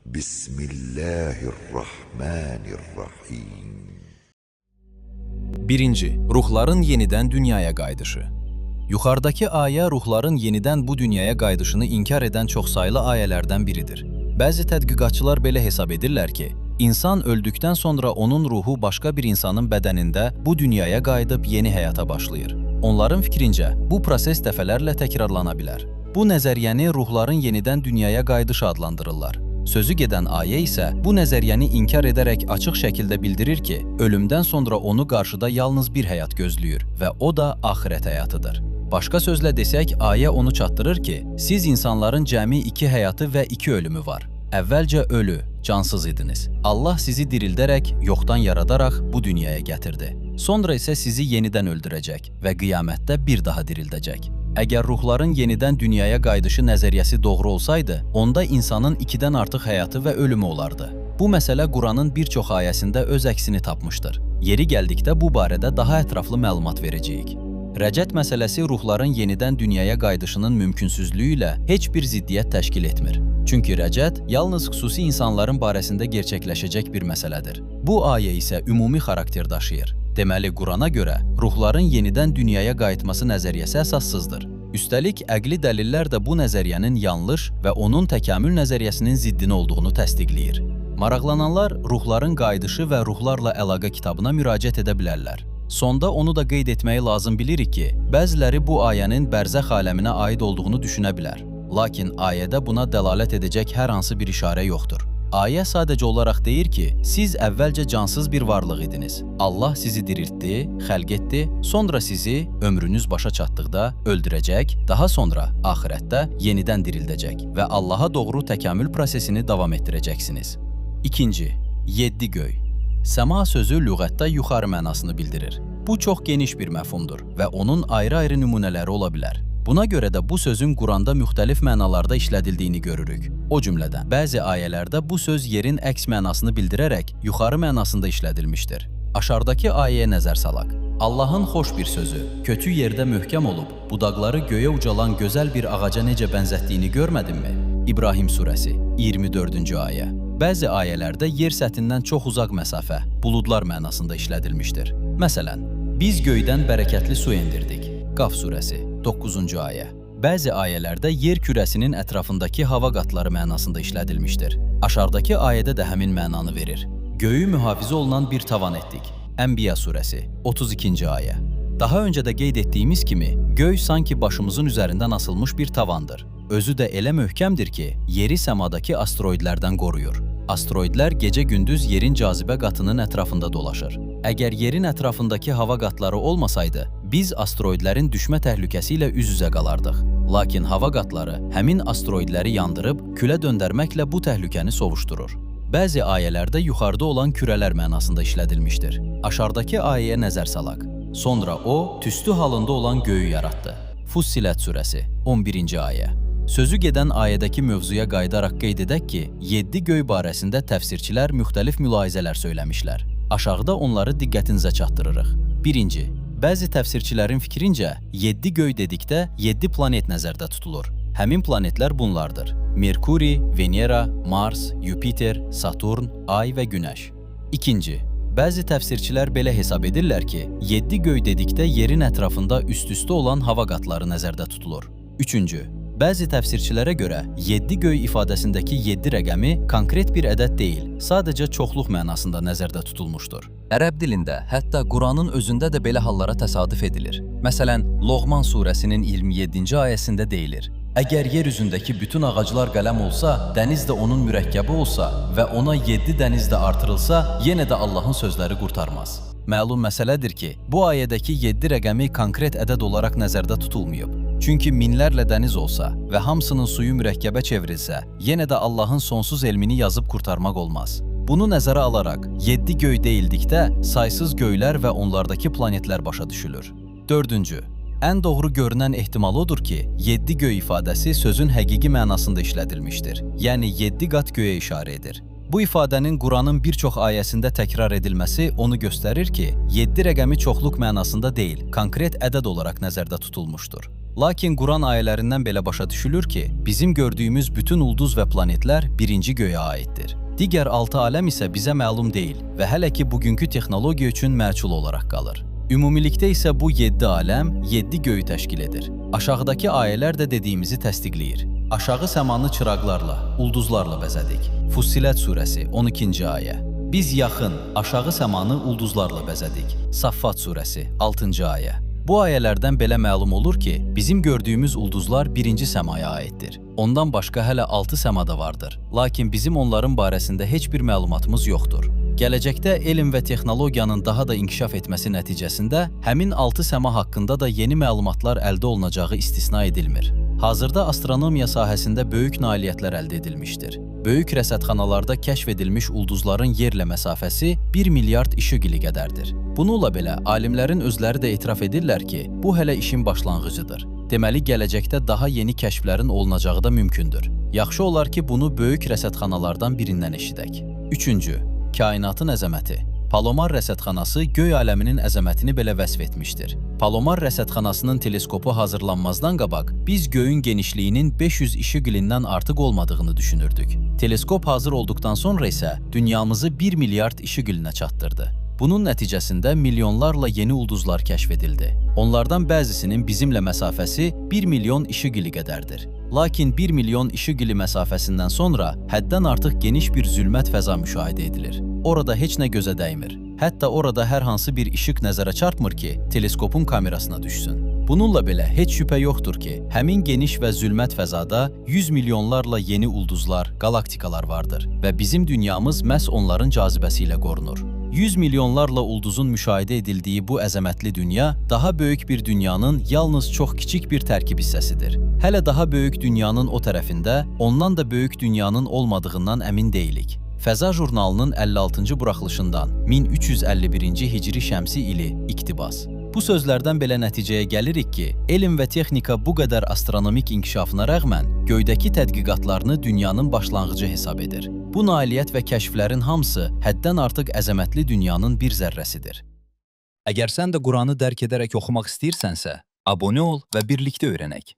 Bismillahirrahmanirrahim. 1. Ruhların yenidən dünyaya qayıdışı. Yuxarıdakı ayə ruhların yenidən bu dünyaya qayıdışını inkar edən çoxsaylı ayələrdən biridir. Bəzi tədqiqatçılar belə hesab edirlər ki, insan öldükdən sonra onun ruhu başqa bir insanın bədənində bu dünyaya qayıdıb yeni həyata başlayır. Onların fikrincə, bu proses dəfələrlə təkrarlana bilər. Bu nəzəriyyəni ruhların yenidən dünyaya qayıdışı adlandırırlar. Sözü gedən ayə isə bu nəzəriyyəni inkar edərək açıq şəkildə bildirir ki, ölümdən sonra onu qarşıda yalnız bir həyat gözləyir və o da axirət həyatıdır. Başqa sözlə desək, ayə onu çatdırır ki, siz insanların cəmi 2 həyatı və 2 ölümü var. Əvvəlcə ölü, cansız idiniz. Allah sizi dirildərək, yoxdan yaradaraq bu dünyaya gətirdi. Sonra isə sizi yenidən öldürəcək və qiyamətdə bir daha dirildəcək. Əgər ruhların yenidən dünyaya qayıdışı nəzəriyyəsi doğru olsaydı, onda insanın 2-dən artıq həyatı və ölümü olardı. Bu məsələ Quranın bir çox ayəsində öz əksini tapmışdır. Yeri gəldikdə bu barədə daha ətraflı məlumat verəcəyik. Rəcət məsələsi ruhların yenidən dünyaya qayıdışının mümkünsüzlüyü ilə heç bir ziddiyyət təşkil etmir. Çünki rəcət yalnız xüsusi insanların barəsində gerçəkləşəcək bir məsələdir. Bu ayə isə ümumi xarakter daşıyır. Deməli, Qurana görə ruhların yenidən dünyaya qayıtması nəzəriyyəsi əsassızdır. Üstəlik, əqli dəlillər də bu nəzəriyyənin yanlış və onun təkamül nəzəriyyəsinin ziddini olduğunu təsdiqləyir. Maraqlananlar ruhların qayıdışı və ruhlarla əlaqə kitabına müraciət edə bilərlər. Sonda onu da qeyd etməyi lazım bilirik ki, bəziləri bu ayənin bərzəx aləminə aid olduğunu düşünə bilər. Lakin ayədə buna dəlalət edəcək hər hansı bir işarə yoxdur. Ayə sadəcə olaraq deyir ki, siz əvvəlcə cansız bir varlıq idiniz. Allah sizi diriltdi, xəlq etdi, sonra sizi ömrünüz başa çatdıqda öldürəcək, daha sonra axirətdə yenidən dirildəcək və Allaha doğru təkamül prosesini davam etdirəcəksiniz. 2. 7 göy. Səma sözü lüğətdə yuxarı mənasını bildirir. Bu çox geniş bir məfhumdur və onun ayrı-ayrı nümunələri ola bilər. Buna görə də bu sözün Quranda müxtəlif mənalarda işlədildiyini görürük. O cümlədən, bəzi ayələrdə bu söz yerin əks mənasını bildirərək yuxarı mənasında işlədilmişdir. Aşağıdakı ayəyə nəzər salaq. Allahın xoş bir sözü, kötü yerdə möhkəm olub, budaqları göyə ucalan gözəl bir ağaca necə bənzətdiyini görmədinmi? İbrahim surəsi, 24-cü ayə. Bəzi ayələrdə yer səthindən çox uzaq məsafə, buludlar mənasında işlədilmişdir. Məsələn, biz göydən bərəkətli su endirdik. Qaf surəsi, 9-cu ayə. Bəzi ayələrdə yer kürəsinin ətrafındakı hava qatları mənasında işlədilmişdir. Aşağıdakı ayədə də həmin mənanı verir. Göyü mühafizə olunan bir tavan etdik. Ənbiya surəsi, 32-ci ayə. Daha öncə də qeyd etdiyimiz kimi, göy sanki başımızın üzərindən asılmış bir tavandır. Özü də elə möhkəmdir ki, yeri səmadakı asteroidlərdən qoruyur. Asteroidlər gecə-gündüz yerin cazibə qatının ətrafında dolaşır. Əgər yerin ətrafındakı hava qatları olmasaydı, biz asteroidlərin düşmə təhlükəsi ilə üz-üzə qalardıq. Lakin hava qatları həmin asteroidləri yandırıb, külə döndərməklə bu təhlükəni sovuşdurur. Bəzi ayələrdə yuxarıda olan kürələr mənasında işlədilmişdir. Aşağıdakı ayəyə nəzər salaq. Sonra o, tüstü halında olan göyü yaratdı. Fussilət surəsi, 11-ci ayə. Sözü gedən ayədəki mövzuya qayıdaraq qeyd edək ki, 7 göy barəsində təfsirçilər müxtəlif mülahizələr söyləmişlər. Aşağıda onları diqqətinizə çatdırırıq. 1. Bəzi təfsirçilərin fikrincə, 7 göy dedikdə 7 planet nəzərdə tutulur. Həmin planetlər bunlardır: Merkuri, Venera, Mars, Yupiter, Saturn, Ay və Günəş. 2. Bəzi təfsirçilər belə hesab edirlər ki, 7 göy dedikdə yerin ətrafında üst-üstə olan hava qatları nəzərdə tutulur. 3. Bəzi təfsirçilərə görə 7 göy ifadəsindəki 7 rəqəmi konkret bir ədəd deyil, sadəcə çoxluq mənasında nəzərdə tutulmuşdur. Ərəb dilində, hətta Quranın özündə də belə hallara təsadüf edilir. Məsələn, Loğman surəsinin 27-ci ayəsində deyilir: Əgər yer üzündəki bütün ağaclar qələm olsa, dəniz də onun mürəkkəbi olsa və ona 7 dəniz də artırılsa, yenə də Allahın sözləri qurtarmaz. Məlum məsələdir ki, bu ayədəki 7 rəqəmi konkret ədəd olaraq nəzərdə tutulmayıb. Çünki minlərlə dəniz olsa və hamısının suyu mürəkkəbə çevrilsə, yenə də Allahın sonsuz elmini yazıb qurtarmaq olmaz. Bunu nəzərə alaraq, 7 göy deyildikdə saysız göylər və onlardakı planetlər başa düşülür. 4. Ən doğru görünən ehtimal odur ki, 7 göy ifadəsi sözün həqiqi mənasında işlədilmişdir, yəni 7 qat göyə işarə edir. Bu ifadənin Quranın bir çox ayəsində təkrar edilməsi onu göstərir ki, 7 rəqəmi çoxluq mənasında deyil, konkret ədəd olaraq nəzərdə tutulmuşdur. Lakin Quran ayələrindən belə başa düşülür ki, bizim gördüyümüz bütün ulduz və planetlər birinci göyə aiddir. Digər 6 aləm isə bizə məlum deyil və hələ ki bugünkü texnologiya üçün məchul olaraq qalır. Ümumilikdə isə bu 7 aləm 7 göyü təşkil edir. Aşağıdakı ayələr də dediyimizi təsdiqləyir. Aşağı səmanı çıraqlarla, ulduzlarla bəzədik. Fussilət surəsi 12-ci ayə. Biz yaxın, aşağı səmanı ulduzlarla bəzədik. Saffat surəsi 6-cı ayə. Bu ayələrdən belə məlum olur ki, bizim gördüyümüz ulduzlar birinci səmaya aiddir. Ondan başqa hələ 6 səmada vardır. Lakin bizim onların barəsində heç bir məlumatımız yoxdur. Gələcəkdə elm və texnologiyanın daha da inkişaf etməsi nəticəsində həmin 6 səma haqqında da yeni məlumatlar əldə olunacağı istisna edilmir. Hazırda astronomiya sahəsində böyük nailiyyətlər əldə edilmişdir. Böyük rəsədxanalarda kəşf edilmiş ulduzların yerlə məsafəsi 1 milyard işıq ili qədərdir. Bununla belə, alimlərin özləri də etiraf edirlər ki, bu hələ işin başlanğıcıdır. Deməli, gələcəkdə daha yeni kəşflərin olunacağı da mümkündür. Yaxşı olar ki, bunu böyük rəsədxanalardan birindən eşidək. 3-cü. Kainatın əzəməti. Palomar rəsədxanası göy aləminin əzəmətini belə vəsf etmişdir. Palomar rəsədxanasının teleskopu hazırlanmazdan qabaq biz göyün genişliyinin 500 işıq ilindən artıq olmadığını düşünürdük. Teleskop hazır olduqdan sonra isə dünyamızı 1 milyard işıq ilinə çatdırdı. Bunun nəticəsində milyonlarla yeni ulduzlar kəşf edildi. Onlardan bəzisinin bizimlə məsafəsi 1 milyon işıq ili qədərdir. Lakin 1 milyon işıq ili məsafəsindən sonra həddən artıq geniş bir zülmət fəza müşahidə edilir. Orada heç nə gözə dəymir. Hətta orada hər hansı bir işıq nəzərə çarpmır ki, teleskopun kamerasına düşsün. Bununla belə heç şübhə yoxdur ki, həmin geniş və zülmət fəzada 100 milyonlarla yeni ulduzlar, galaktikalar vardır və bizim dünyamız məhz onların cazibəsi ilə qorunur. 100 milyonlarla ulduzun müşahidə edildiyi bu əzəmətli dünya, daha böyük bir dünyanın yalnız çox kiçik bir tərkib hissəsidir. Hələ daha böyük dünyanın o tərəfində, ondan da böyük dünyanın olmadığından əmin deyilik. Fəza jurnalının 56-cı buraxılışından 1351-ci Hicri şəmsi ili iqtibas. Bu sözlərdən belə nəticəyə gəlirik ki, elm və texnika bu qədər astronomik inkişafına rəğmən göydəki tədqiqatlarını dünyanın başlanğıcı hesab edir. Bu nailiyyət və kəşflərin hamısı həddən artıq əzəmətli dünyanın bir zərrəsidir. Əgər sən də Quranı dərk edərək oxumaq istəyirsənsə, abunə ol və birlikdə öyrənək.